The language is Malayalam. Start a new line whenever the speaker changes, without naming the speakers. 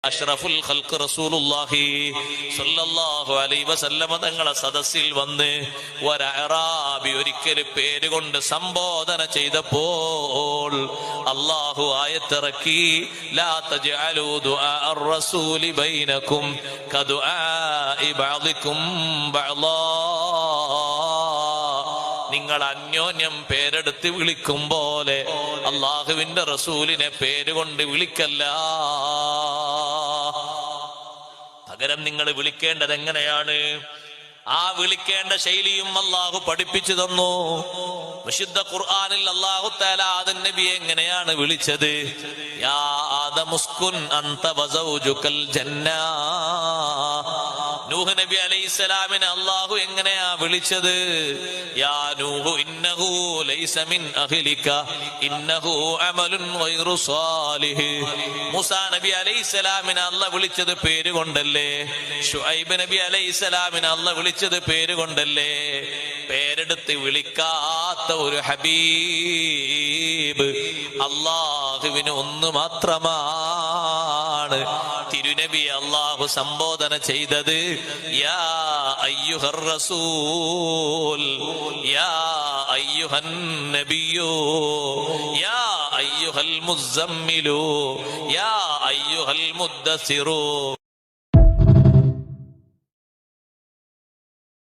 അഷ്റഫുൽ ഖൽഖ് റസൂലുള്ളാഹി സ്വല്ലല്ലാഹു അലൈഹി വസല്ലം തങ്ങളെ സദസ്സിൽ വന്ന് ഒരഅറാബി ഒരിക്കൽ പേരുകൊണ്ട് സംബോധന ചെയ്തപ്പോൾ അല്ലാഹു ആയത്തിറക്കി ലാ തജ്അലൂ ദുആ അർ-റസൂലി ബൈനകും കദുആഇ ബഅദികും ബഅദാ. നിങ്ങൾ അന്യോന്യം പേരെടുത്ത് വിളിക്കും പോലെ അള്ളാഹുവിന്റെ റസൂലിനെ പേരുകൊണ്ട് വിളിക്കല്ല. പകരം നിങ്ങൾ വിളിക്കേണ്ടത് എങ്ങനെയാണ്? ആ വിളിക്കേണ്ട ശൈലിയും അള്ളാഹു പഠിപ്പിച്ചു തന്നു. വിശുദ്ധ ഖുർആനിൽ അള്ളാഹു തആല ആദം നബിയെ എങ്ങനെയാണ് വിളിച്ചത്? യാ ആദമുസ്കുൻ അൻത വസൗജുകൽ ജന്ന. നൂഹ് നബി അലൈഹിസ്സലാമിനെ അള്ളാഹു എങ്ങനെയാ വിളിച്ചത്? യാ നൂഹു ഇന്നഹു ലൈസ മിൻ അഹ്ലിക ഇന്നഹു അമലുൻ ഗൈറു സാലിഹ്. മൂസാ നബി അലൈഹിസ്സലാമിനെ അള്ളാഹു വിളിച്ചത് പേരുകൊണ്ടല്ലേ? ശുഐബ് നബി അലൈഹിസ്സലാമിനെ അള്ളാഹു വിളിച്ചത് പേരുകൊണ്ടല്ലേ? പേരെടുത്ത് വിളിക്കാത്ത ഒരു ഹബീബ് അള്ളാഹുവിന് ഒന്ന് മാത്രമാണ്. തിരുനബി അള്ളാഹു സംബോധന ചെയ്തത് യാ അയ്യുഹർ റസൂൽ, യാ അയ്യുഹൻ നബിയു, യാ അയ്യുഹൽ മുസമ്മിലു, യാ അയ്യുഹൽ മുദ്ദസിറു.